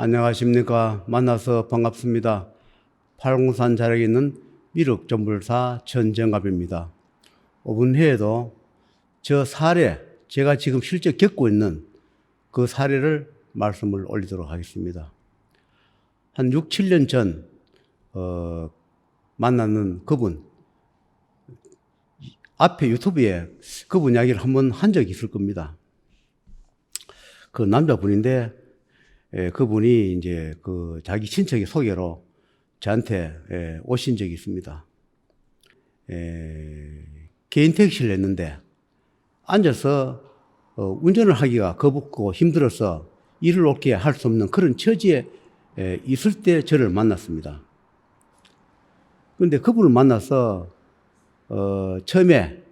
안녕하십니까. 만나서 반갑습니다. 팔공산 자락에 있는 미륵전불사 전정갑입니다. 이번 회에도 저 사례, 제가 지금 실제 겪고 있는 그 사례를 말씀을 올리도록 하겠습니다. 한 6, 7년 전 만나는 그분, 앞에 유튜브에 그분 이야기를 한번 한 적이 있을 겁니다. 그 남자분인데 그분이 이제 그 자기 친척의 소개로 저한테 오신 적이 있습니다. 개인 택시를 냈는데 앉아서 운전을 하기가 거북고 힘들어서 일을 옳게 할 수 없는 그런 처지에 있을 때 저를 만났습니다. 그런데 그분을 만나서 처음에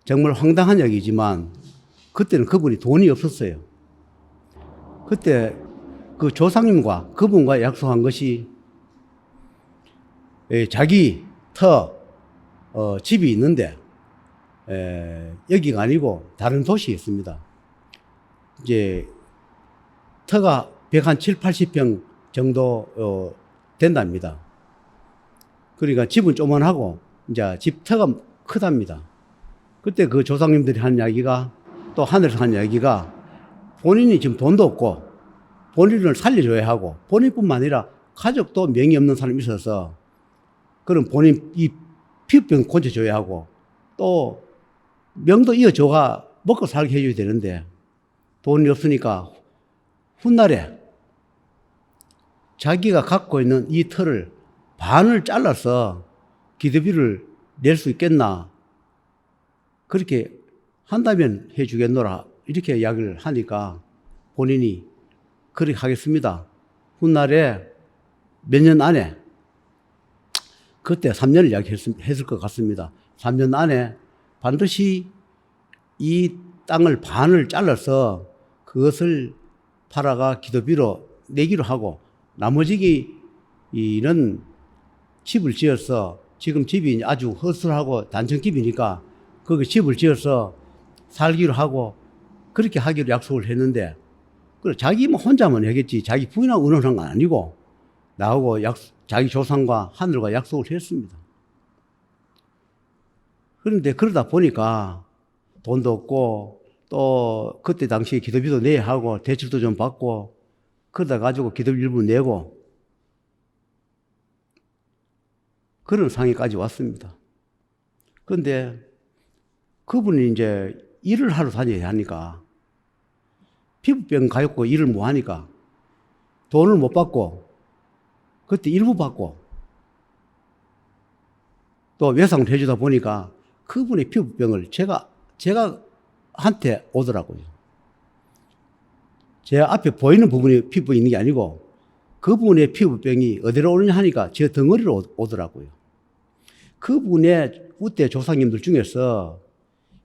정말 황당한 이야기지만 그때는 그분이 돈이 없었어요. 그때 그 조상님과 그분과 약속한 것이 자기 집이 있는데 여기가 아니고 다른 도시에 있습니다. 이제 터가 107, 80평 정도 된답니다. 그러니까 집은 조만하고 이제 집 터가 크답니다. 그때 그 조상님들이 한 이야기가 또 하늘에서 한 이야기가 본인이 지금 돈도 없고 본인을 살려줘야 하고 본인뿐만 아니라 가족도 명의 없는 사람이 있어서 그럼 본인 이 피부병 고쳐줘야 하고 또 명도 이어줘가 먹고 살게 해줘야 되는데 돈이 없으니까 훗날에 자기가 갖고 있는 이 털을 반을 잘라서 기도비를 낼 수 있겠나 그렇게 한다면 해주겠노라 이렇게 이야기를 하니까 본인이 그렇게 하겠습니다. 훗날에 몇 년 안에 그때 3년을 이야기했을 것 같습니다. 3년 안에 반드시 이 땅을 반을 잘라서 그것을 팔아가 기도비로 내기로 하고 나머지는 집을 지어서 지금 집이 아주 허술하고 단층집이니까 거기 집을 지어서 살기로 하고 그렇게 하기로 약속을 했는데 그래 자기 혼자만 하겠지 자기 부인하고 의논한 건 아니고 나하고 자기 조상과 하늘과 약속을 했습니다. 그런데 그러다 보니까 돈도 없고 또 그때 당시에 기도비도 내야 하고 대출도 좀 받고 그러다 가지고 기도비 일부 내고 그런 상황까지 왔습니다. 그런데 그분이 이제 일을 하러 다녀야 하니까 피부병 가입고 일을 못 하니까 돈을 못 받고 그때 일부 받고 또 외상을 해주다 보니까 그분의 피부병을 제가 한테 오더라고요. 제 앞에 보이는 부분에 피부가 있는 게 아니고 그분의 피부병이 어디로 오느냐 하니까 제 덩어리로 오더라고요. 그분의 그때 조상님들 중에서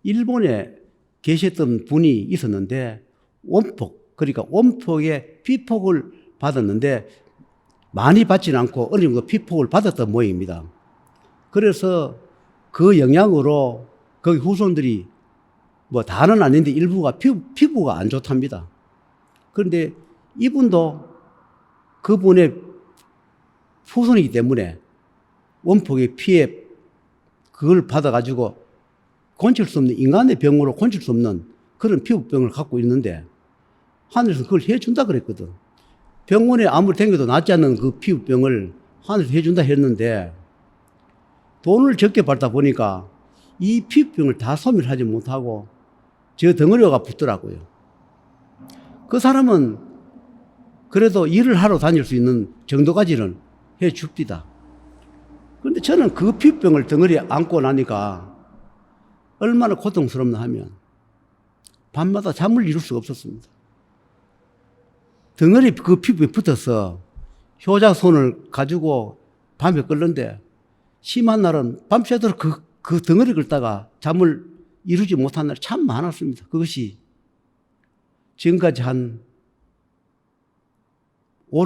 일본에 계셨던 분이 있었는데 원폭, 그러니까 원폭의 피폭을 받았는데 많이 받지는 않고 어느 정도 피폭을 받았던 모양입니다. 그래서 그 영향으로 거기 후손들이 뭐 다는 아닌데 일부가 피부가 안 좋답니다. 그런데 이분도 그분의 후손이기 때문에 원폭의 피해 그걸 받아가지고 고칠 수 없는 인간의 병으로 고칠 수 없는 그런 피부병을 갖고 있는데 하늘에서 그걸 해준다 그랬거든. 병원에 아무리 댕겨도 낫지 않는 그 피부병을 하늘에서 해준다 했는데 돈을 적게 받다 보니까 이 피부병을 다 소멸하지 못하고 저 덩어리가 붙더라고요. 그 사람은 그래도 일을 하러 다닐 수 있는 정도까지는 해 줍디다. 그런데 저는 그 피부병을 덩어리에 안고 나니까 얼마나 고통스럽나 하면 밤마다 잠을 이룰 수가 없었습니다. 덩어리 그 피부에 붙어서 효자손을 가지고 밤에 끓는데 심한 날은 밤새도록 그 덩어리 긁다가 잠을 이루지 못한 날이 참 많았습니다. 그것이 지금까지 한 5,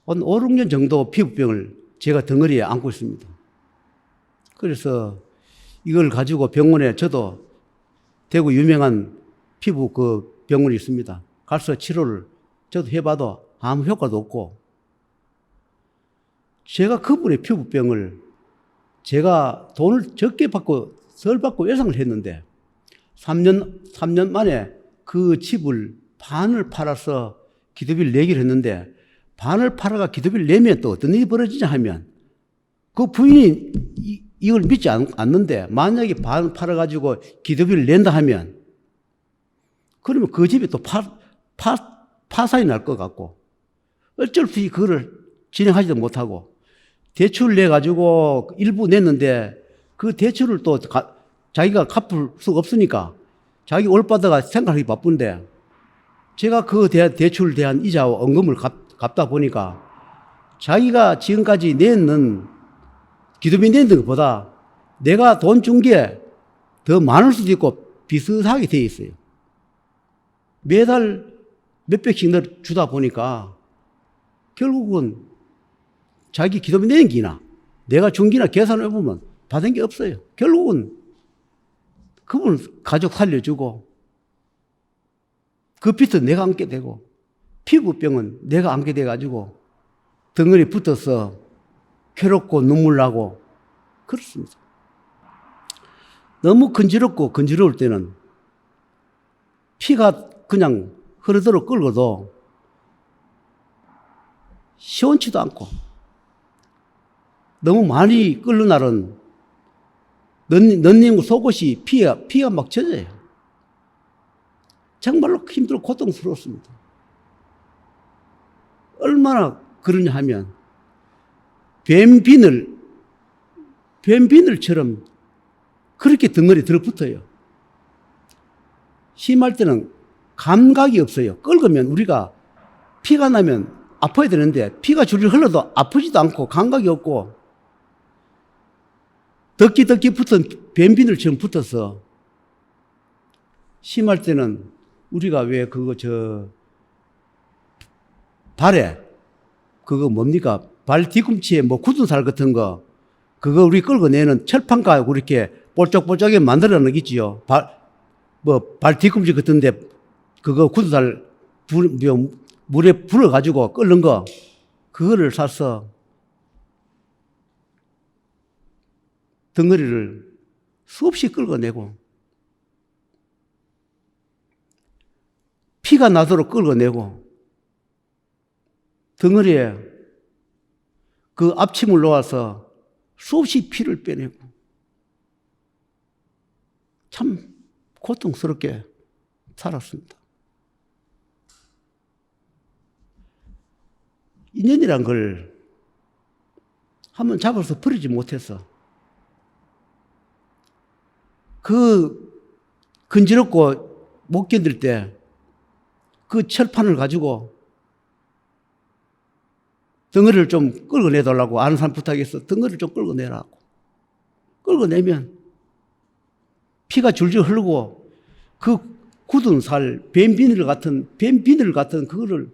6년 정도 피부병을 제가 덩어리에 안고 있습니다. 그래서 이걸 가지고 병원에 저도 대구 유명한 피부 그 병원이 있습니다. 가서 치료를 저도 해봐도 아무 효과도 없고, 제가 그분의 피부병을 제가 돈을 적게 받고 덜 받고 예상을 했는데 3년 만에 그 집을 반을 팔아서 기도비를 내기로 했는데, 반을 팔아가 기도비를 내면 또 어떤 일이 벌어지냐 하면, 그 부인이 이걸 믿지 않는데 만약에 반 팔아가지고 기도비를 낸다 하면 그러면 그 집이 또 파산이 날 것 같고 어쩔 수 없이 그거를 진행하지도 못하고 대출을 내가지고 일부 냈는데 그 대출을 또 자기가 갚을 수가 없으니까 자기 올바다가 생각하기 바쁜데 제가 그 대출에 대한 이자와 원금을 갚다 보니까 자기가 지금까지 냈는 기도비 낸 것보다 내가 돈 준 게 더 많을 수도 있고 비슷하게 돼 있어요. 매달 몇백씩 주다 보니까 결국은 자기 기도비 낸 기나 내가 준 기나 계산을 해보면 받은 게 없어요. 결국은 그분 가족 살려주고 그 빚은 내가 안게 되고 피부병은 내가 안게 돼가지고 덩어리 붙어서 괴롭고 눈물 나고 그렇습니다. 너무 건지러울 때는 피가 그냥 흐르도록 끓어도 시원치도 않고 너무 많이 끓는 날은 넌님 속옷이 피가 막 젖어요. 정말로 힘들고 고통스러웠습니다. 얼마나 그러냐 하면 뱀비늘처럼 그렇게 덩어리 들어붙어요. 심할 때는 감각이 없어요. 끓으면 우리가 피가 나면 아파야 되는데 피가 줄줄 흘러도 아프지도 않고 감각이 없고 덕기 붙은 뱀비늘처럼 붙어서 심할 때는 우리가 왜 발에 뭡니까? 발 뒤꿈치에 굳은 살 같은 거 그거 우리 긁어내는 철판가 이렇게 볼짝볼짝하게 만들어 놓겠지요. 발 뒤꿈치 같은데 그거 굳은 살 물에 불어가지고 끓는 거 그거를 사서 덩어리를 수없이 긁어내고 피가 나도록 긁어내고 덩어리에 그 앞침을 놓아서 수없이 피를 빼내고 참 고통스럽게 살았습니다. 인연이란 걸 한번 잡아서 버리지 못해서 그 근지럽고 못 견딜 때 그 철판을 가지고 덩어리를 좀 긁어내달라고 아는 사람 부탁해서 덩어리를 좀 긁어내라고. 긁어내면 피가 줄줄 흐르고 그 굳은 살, 뱀비늘 같은 그거를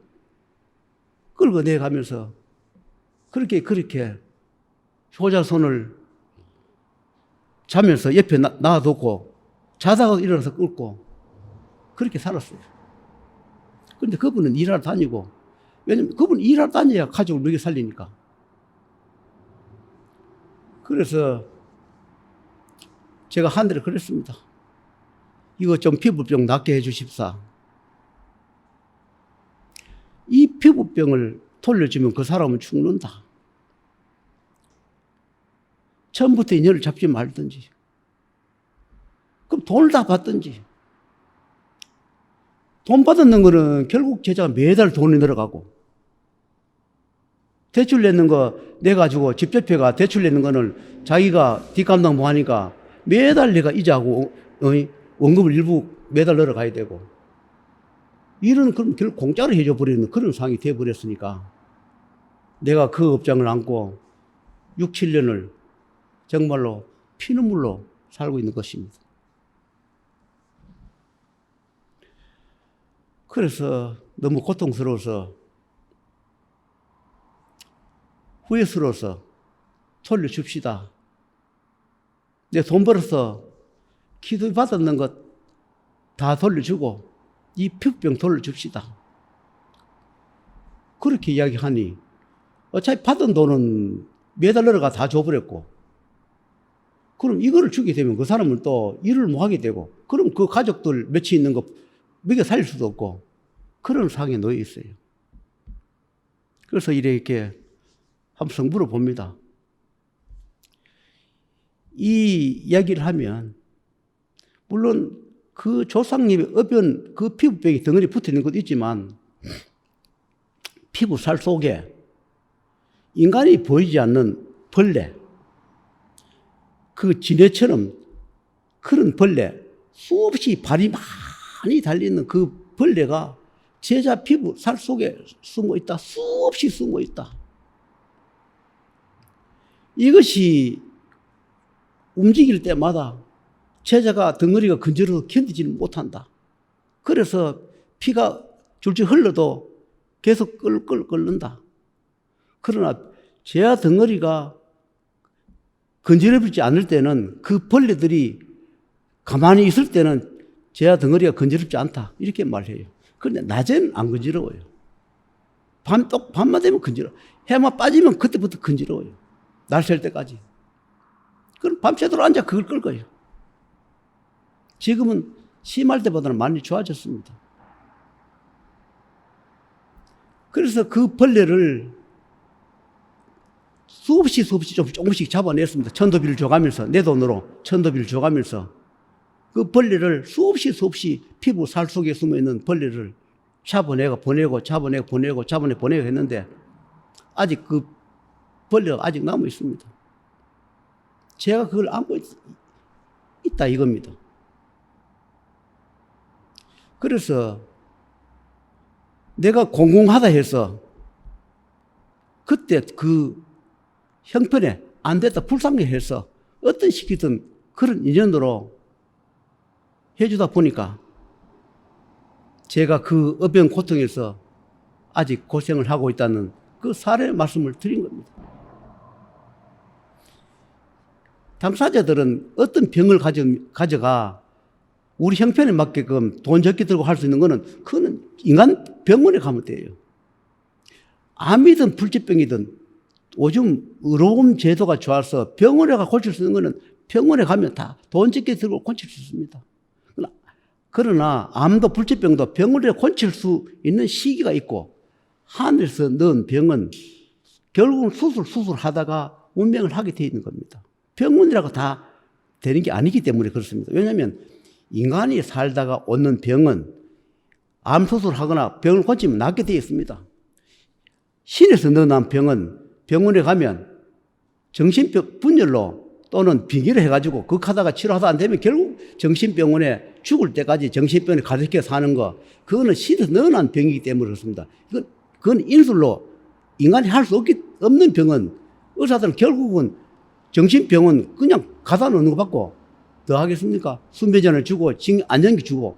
긁어내 가면서 그렇게 효자손을 자면서 옆에 놔두고 자다가 일어나서 긁고 그렇게 살았어요. 그런데 그분은 일하러 다니고, 왜냐면 그분은 일하러 다녀야 가족을 먹여 살리니까. 그래서 제가 한대를 그랬습니다. 이거 좀 피부병 낫게 해 주십사. 이 피부병을 돌려주면 그 사람은 죽는다. 처음부터 인연을 잡지 말든지, 그럼 돈을 다 받든지. 돈 받는 거는 결국 제자가 매달 돈이 늘어가고, 대출 내는 거 내가지고 집주표가 대출 내는 거는 자기가 뒷감당 뭐 하니까 매달 내가 이자하고 원금을 일부 매달 늘어가야 되고, 일은 그럼 결국 공짜로 해줘 버리는 그런 상황이 돼버렸으니까 내가 그 업장을 안고 6, 7년을 정말로 피눈물로 살고 있는 것입니다. 그래서 너무 고통스러워서 후회스러워서 돌려줍시다. 내 돈 벌어서 기도 받았는 것 다 돌려주고 이 피부병 돌려줍시다. 그렇게 이야기하니 어차피 받은 돈은 매달러가 다 줘버렸고, 그럼 이거를 주게 되면 그 사람은 또 일을 못 하게 되고, 그럼 그 가족들 며칠 있는 거 먹여 살릴 수도 없고, 그런 상황에 놓여 있어요. 그래서 이렇게 한번 성부를 봅니다. 이 이야기를 하면, 물론 그 조상님의 어변, 그 피부병이 덩어리 붙어 있는 것도 있지만, 피부살 속에 인간이 보이지 않는 벌레, 그 지네처럼 그런 벌레, 수없이 발이 많이 달리는 그 벌레가 제자 피부 살 속에 숨어 있다. 수없이 숨어 있다. 이것이 움직일 때마다 제자가 덩어리가 근질러서 견디지를 못한다. 그래서 피가 줄줄 흘러도 계속 끓는다. 그러나 제자 덩어리가 건드려지지 않을 때는, 그 벌레들이 가만히 있을 때는 제자 덩어리가 건드럽지 않다. 이렇게 말해요. 그런데 낮에는 안 건드러워요. 밤만 되면 건드러워. 해만 빠지면 그때부터 건드러워요. 날 셀 때까지. 그럼 밤새도록 앉아 그걸 끌 거예요. 지금은 심할 때보다는 많이 좋아졌습니다. 그래서 그 벌레를 수없이 조금씩 잡아냈습니다. 천도비를 줘가면서, 내 돈으로 천도비를 줘가면서 그 벌레를 수없이 피부 살 속에 숨어있는 벌레를 잡아내고 보내고 했는데, 아직 그 벌레가 아직 남아 있습니다. 제가 그걸 안고 있다 이겁니다. 그래서 내가 공공하다 해서 그때 그 형편에 안 됐다 불쌍해해서 어떤 시기든 그런 인연으로 해주다 보니까 제가 그 어병 고통에서 아직 고생을 하고 있다는 그 사례 말씀을 드린 겁니다. 당사자들은 어떤 병을 가져가 우리 형편에 맞게끔 돈 적게 들고 할 수 있는 거는, 그거는 인간 병원에 가면 돼요. 암이든 불치병이든 요즘 의료보험 제도가 좋아서 병원에 가 고칠 수 있는 거는 병원에 가면 다 돈 적게 들고 고칠 수 있습니다. 그러나 암도 불치병도 병원에 고칠 수 있는 시기가 있고, 하늘에서 넣은 병은 결국은 수술하다가 운명을 하게 돼 있는 겁니다. 병원이라고 다 되는 게 아니기 때문에 그렇습니다. 왜냐하면 인간이 살다가 얻는 병은 암 수술하거나 병을 고치면 낫게 되어 있습니다. 신에서 넣어놓은 병은 병원에 가면 정신병 분열로 또는 빙의를 해가지고 극하다가 치료하다 안 되면 결국 정신병원에 죽을 때까지 정신병원에 가득해 사는 거, 그거는 신에서 넣어놓은 병이기 때문에 그렇습니다. 그건 인술로 인간이 할 수 없는 병은 의사들은 결국은 정신병원 그냥 가다 놓는 거 받고 더 하겠습니까? 순배전을 주고 안정기 주고.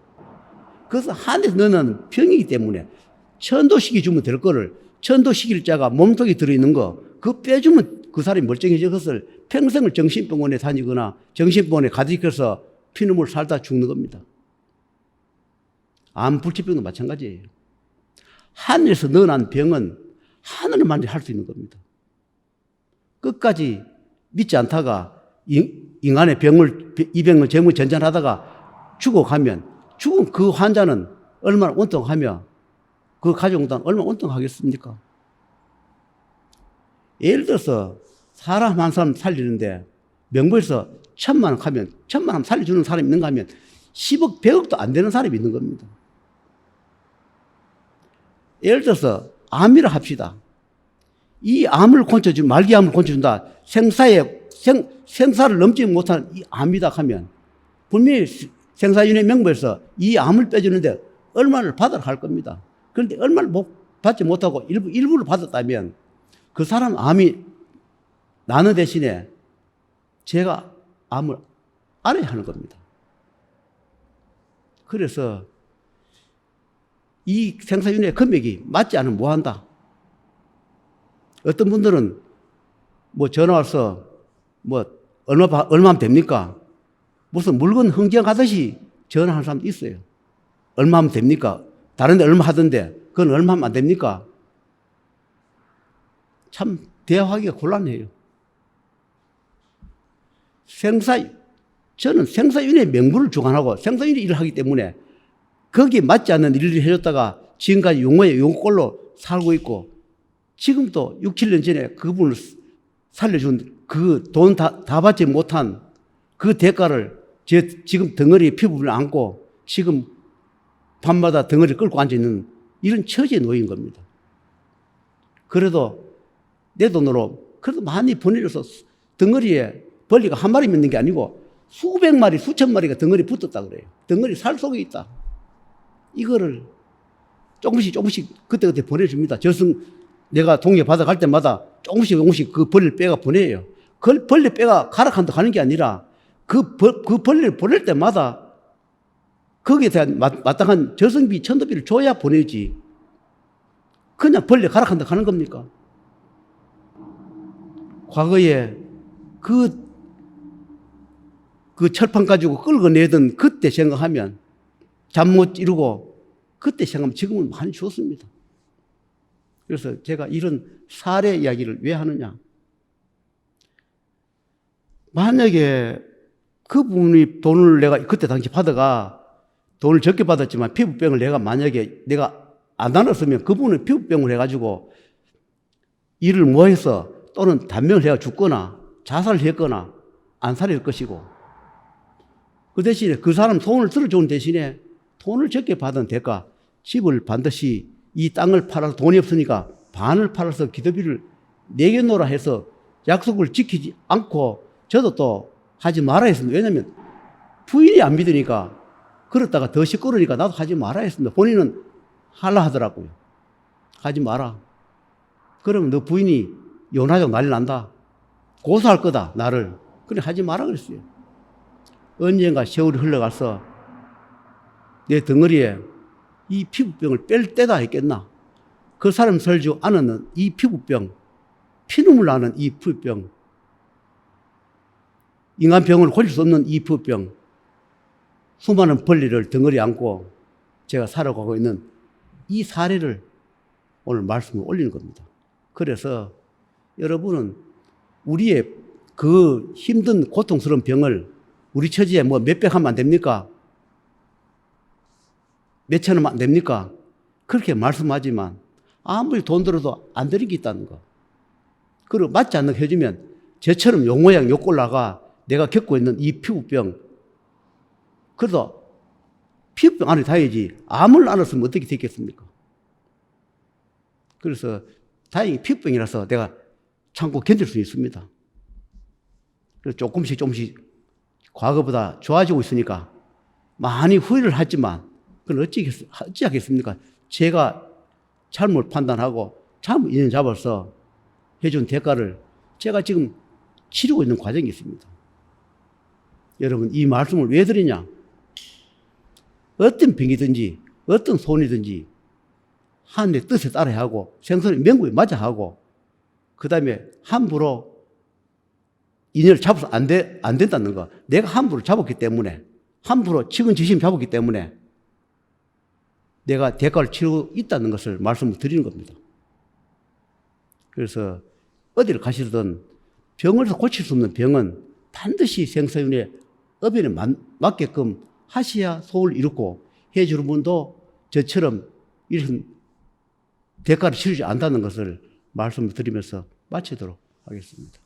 그래서 한에서 넣는 병이기 때문에 천도식이 주면 될 거를, 천도식일 자가 몸속에 들어있는 거 그거 빼주면 그 사람이 멀쩡해져. 그것을 평생을 정신병원에 다니거나 정신병원에 가득해서 피눈물 살다 죽는 겁니다. 암 불치병도 마찬가지예요. 하늘에서 넣어놓은 병은 하늘만이 할 수 있는 겁니다. 끝까지 믿지 않다가 인간의 이 병을 전전하다가 죽어가면, 죽은 그 환자는 얼마나 원통하며 그 가족은 얼마나 원통하겠습니까? 예를 들어서 사람 한 사람 살리는데 명부에서 1,000만 원 하면, 1,000만 원 살려주는 사람이 있는가 하면 10억, 100억도 안 되는 사람이 있는 겁니다. 예를 들어서 암이라 합시다. 이 암을 고쳐준, 말기암을 고쳐준다. 생사를 넘지 못한 이 암이다 하면 분명히 생사윤회 명부에서 이 암을 빼주는데 얼마를 받아라 할 겁니다. 그런데 얼마를 받지 못하고 일부를 받았다면 그 사람 암이 나는 대신에 제가 암을 알아야 하는 겁니다. 그래서 이 생사윤회 금액이 맞지 않으면 뭐 한다? 어떤 분들은 뭐 전화 와서 뭐 얼마면 됩니까? 무슨 물건 흥정하듯이 전화하는 사람도 있어요. 얼마 하면 됩니까? 다른 데 얼마 하던데 그건 얼마 하면 안 됩니까? 참 대화하기가 곤란해요. 저는 생사윤의 명분을 주관하고 생사윤의 일을 하기 때문에 거기에 맞지 않는 일을 해줬다가 지금까지 용꼴로 살고 있고 지금도 6, 7년 전에 그분을 살려준 그 돈 다 받지 못한 그 대가를 제 지금 덩어리에 피부를 안고 지금 밤마다 덩어리를 끌고 앉아있는 이런 처지에 놓인 겁니다. 그래도 내 돈으로 그래도 많이 보내줘서 덩어리에 벌레가 한 마리 있는 게 아니고 수백 마리, 수천 마리가 덩어리 붙었다 그래요. 덩어리 살 속에 있다. 이거를 조금씩 그때그때 보내줍니다. 내가 동해 바다 갈 때마다 조금씩 그 벌레를 빼가 보내요. 그 벌레 빼가 가락한다 가는 게 아니라 그 벌레를 보낼 때마다 거기에 대한 마땅한 저승비, 천도비를 줘야 보내지. 그냥 벌레 가락한다 가는 겁니까? 과거에 그 철판 가지고 끌어내던 그때 생각하면 잠 못 이루고 그때 생각하면 지금은 많이 좋습니다. 그래서 제가 이런 사례 이야기를 왜 하느냐. 만약에 그분이 돈을 내가 그때 당시 받아가 돈을 적게 받았지만 피부병을 내가 안 나눴으면 그분은 피부병을 해가지고 일을 뭐 해서 또는 단명을 해가 죽거나 자살을 했거나 안살일 것이고 그 대신에 그 사람 소원을 들어주는 대신에 돈을 적게 받은 대가 집을 반드시 이 땅을 팔아서 돈이 없으니까 반을 팔아서 기도비를 내겨놓으라 해서 약속을 지키지 않고 저도 또 하지 말아야 했습니다. 왜냐하면 부인이 안 믿으니까 그렇다가 더 시끄러우니까 나도 하지 말아야 했습니다. 본인은 하려 하더라고요. 하지 마라. 그러면 너 부인이 연하자고 난리 난다. 고소할 거다 나를. 그래 하지 마라 그랬어요. 언젠가 세월이 흘러가서 내 덩어리에 이 피부병을 뺄 때다 했겠나. 그 사람 설주 안은 이 피부병, 피눈물 나는 이 피부병, 인간병을 고칠 수 없는 이 피부병, 수많은 벌레를 덩어리에 안고 제가 살아가고 있는 이 사례를 오늘 말씀을 올리는 겁니다. 그래서 여러분은 우리의 그 힘든 고통스러운 병을 우리 처지에 뭐 몇백 하면 안 됩니까? 몇천 하면 안 됩니까? 그렇게 말씀하지만 아무리 돈 들어도 안 되는 게 있다는 거. 그리고 맞지 않는 거 해주면 저처럼 용모양 욕골라가 내가 겪고 있는 이 피부병, 그래도 피부병 안에 다야지 암을 안았으면 어떻게 됐겠습니까? 그래서 다행히 피부병이라서 내가 참고 견딜 수 있습니다. 그래서 조금씩 과거보다 좋아지고 있으니까 많이 후회를 하지만 그건 어찌 하겠습니까? 제가 잘못 판단하고 잘못 인연 잡아서 해준 대가를 제가 지금 치르고 있는 과정이 있습니다. 여러분 이 말씀을 왜 드리냐? 어떤 병이든지 어떤 소원이든지 하나님의 뜻에 따라야 하고 생선의 명분에 맞아 하고 그 다음에 함부로 인연을 잡아서 안 된다는 거. 내가 함부로 잡았기 때문에 함부로 측은지심 잡았기 때문에 내가 대가를 치르고 있다는 것을 말씀을 드리는 겁니다. 그래서 어디를 가시든 병을 고칠 수 없는 병은 반드시 생사윤의 업연에 맞게끔 하셔야 소원을 이루고 해주는 분도 저처럼 이런 대가를 치르지 않는다는 것을 말씀을 드리면서 마치도록 하겠습니다.